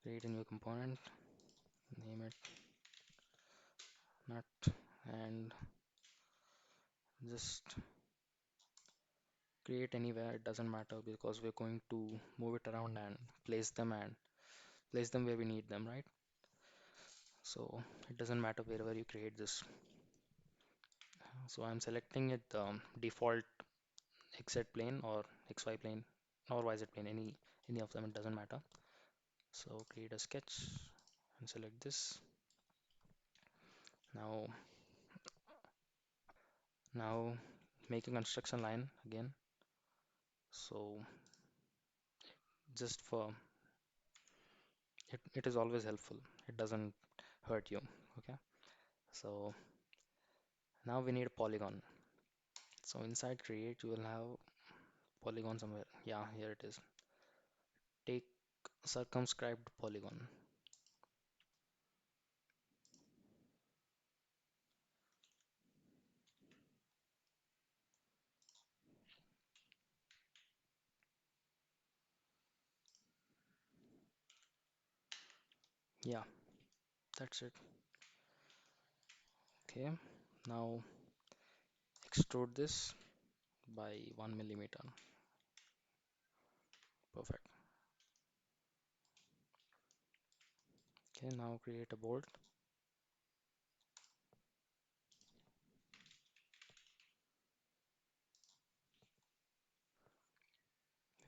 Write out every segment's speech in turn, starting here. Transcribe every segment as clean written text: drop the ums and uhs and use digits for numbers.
create a new component, name it nut, and just create anywhere, it doesn't matter because we're going to move it around and place them where we need them, right? So it doesn't matter wherever you create this. So I'm selecting it default XZ plane or XY plane or YZ plane, any of them, it doesn't matter. So create a sketch and select this. Now now make a construction line again. So just for it is always helpful, it doesn't hurt you. Okay, so now we need a polygon. So inside create you will have polygon somewhere. Yeah, here it is. Take circumscribed polygon. Yeah, that's it. Okay, now extrude this by 1 millimeter. Perfect. Okay, now create a bolt.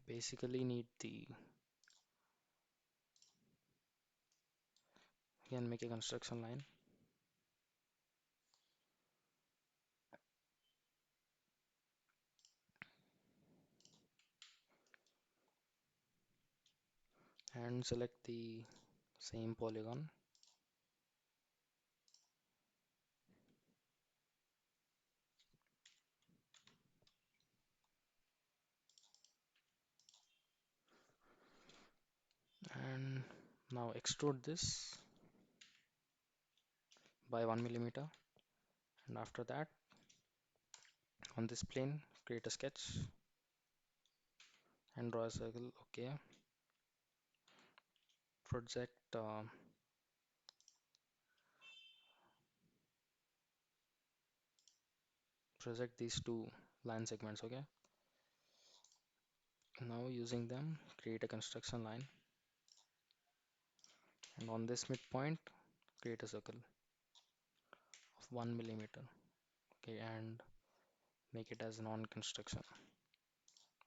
We basically need the again make a construction line and select the same polygon and now extrude this by 1 millimeter, and after that on this plane create a sketch and draw a circle. Okay, project these two line segments. Okay, now using them create a construction line, and on this midpoint create a circle of 1 millimeter. Okay, and make it as non-construction.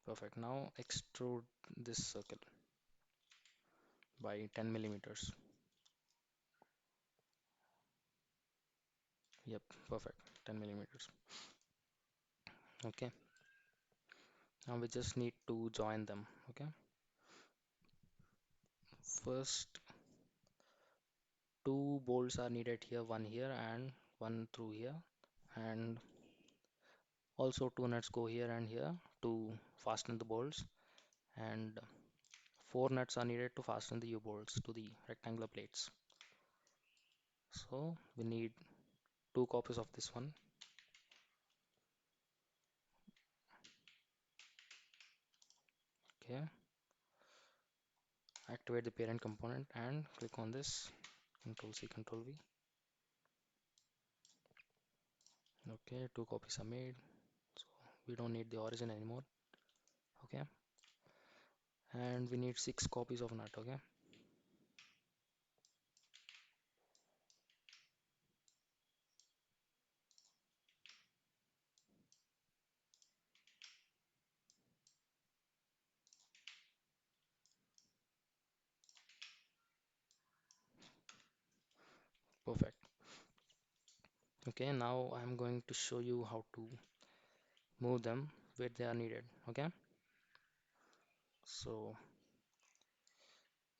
Perfect. Now extrude this circle by 10 millimeters. Yep, perfect. 10 millimeters. Okay, now we just need to join them. Okay, first two bolts are needed here, one here and one through here, and also two nuts go here and here to fasten the bolts, and four nuts are needed to fasten the U-bolts to the rectangular plates. So we need two copies of this one. Okay, activate the parent component and click on this, Control C, Control V. Okay, two copies are made, so we don't need the origin anymore. Okay, and we need 6 copies of nut. Okay, perfect. Okay, now I'm going to show you how to move them where they are needed. Okay, so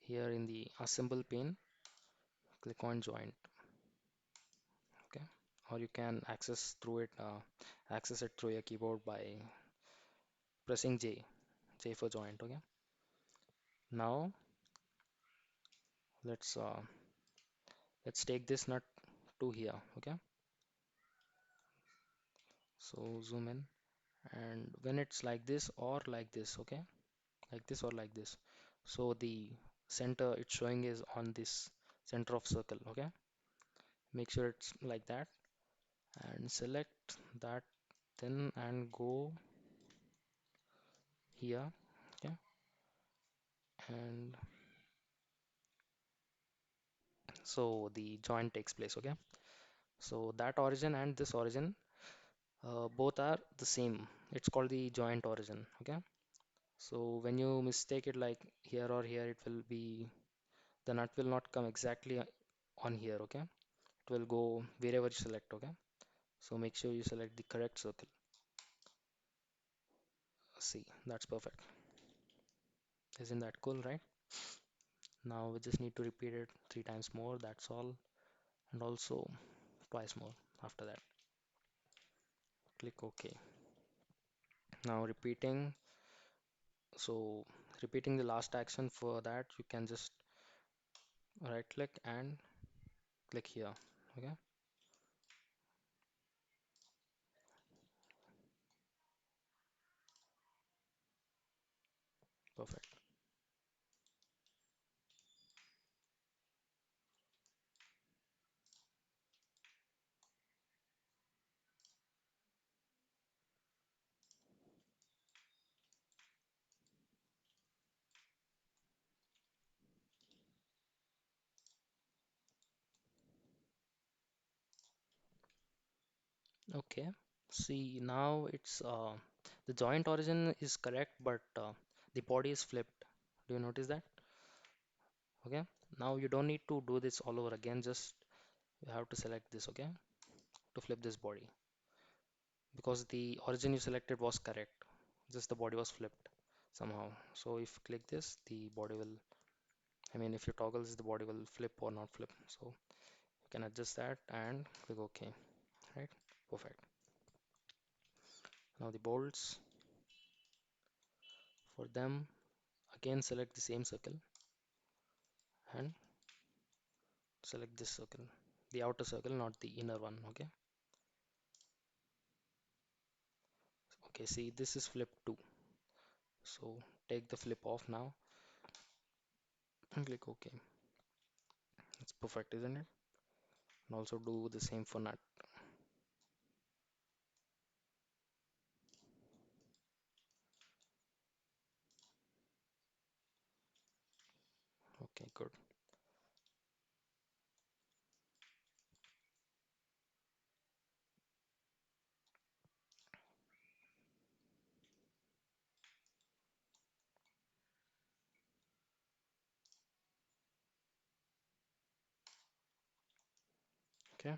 here in the assemble pane, click on joint. Okay, or you can access it through your keyboard by pressing J for joint. Okay, now let's uh, let's take this nut to here. Okay, so zoom in, and when it's like this or like this, okay, like this or like this, so the center it's showing is on this center of circle. Okay, make sure it's like that and select that then and go here. Okay, and so the joint takes place. Okay, so that origin and this origin both are the same. It's called the joint origin. Okay, so when you mistake it like here or here, it will be the nut will not come exactly on here. Okay, it will go wherever you select. Okay, so make sure you select the correct circle. See, that's perfect. Isn't that cool, right? Now we just need to repeat it 3 times more, that's all, and also twice more after that. Click OK. Now so repeating the last action for that, you can just right click and click here. Okay, perfect. Okay, see now it's the joint origin is correct, but the body is flipped. Do you notice that? Okay, now you don't need to do this all over again, just you have to select this. Okay, to flip this body, because the origin you selected was correct, just the body was flipped somehow. So if you click this, the body will, I mean if you toggle this, the body will flip or not flip. So you can adjust that and click OK. Right, perfect. Now the bolts, for them again select the same circle and select this circle, the outer circle, not the inner one. Okay, okay, see this is flip too, so take the flip off now and click OK. It's perfect, isn't it? And also do the same for nut. Okay, good. Okay,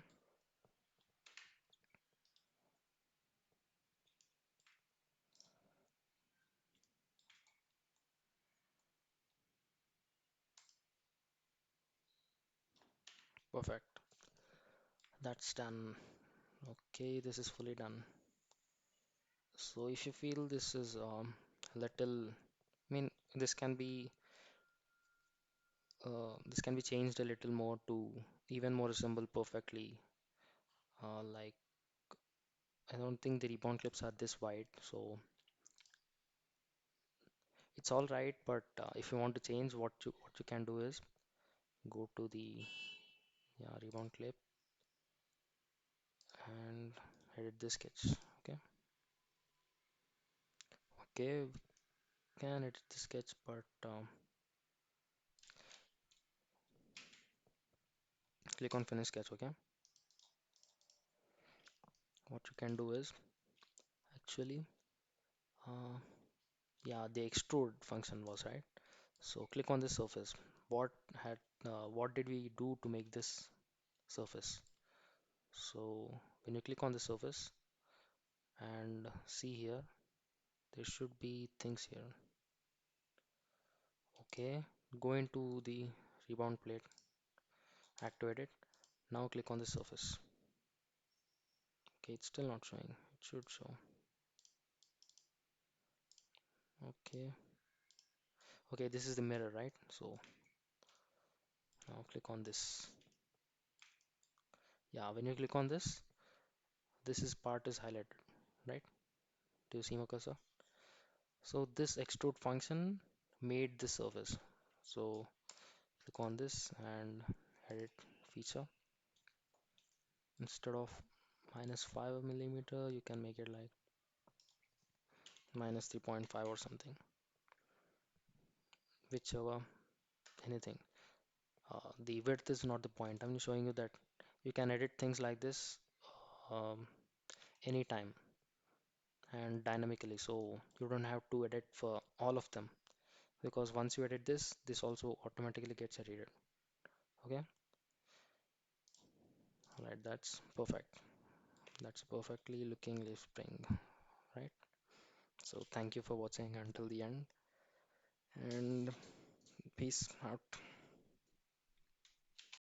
perfect. That's done. Okay, this is fully done. So if you feel this is little, I mean, this can be changed a little more to even more resemble perfectly. Like I don't think the rebound clips are this wide, so it's all right. But if you want to change, what you can do is go to the rebound clip and edit this sketch. Okay, okay, we can edit the sketch, but click on finish sketch. Okay, what you can do is actually uh, yeah, the extrude function was right. So click on this surface. What what did we do to make this surface? So when you click on the surface and see here, there should be things here. Okay, go into the rebound plate, activate it. Now click on the surface. Okay, it's still not showing. It should show. Okay, okay, this is the mirror, right? So now click on this. Yeah, when you click on this, this is part is highlighted, right? Do you see my cursor? So this extrude function made this surface. So click on this and edit feature. Instead of -5 mm, you can make it like -3.5 or something, whichever, anything. The width is not the point. I'm showing you that you can edit things like this um, anytime and dynamically, so you don't have to edit for all of them, because once you edit this, this also automatically gets edited. Okay, all right, that's perfect. That's perfectly looking leaf spring, right? So thank you for watching until the end, and peace out.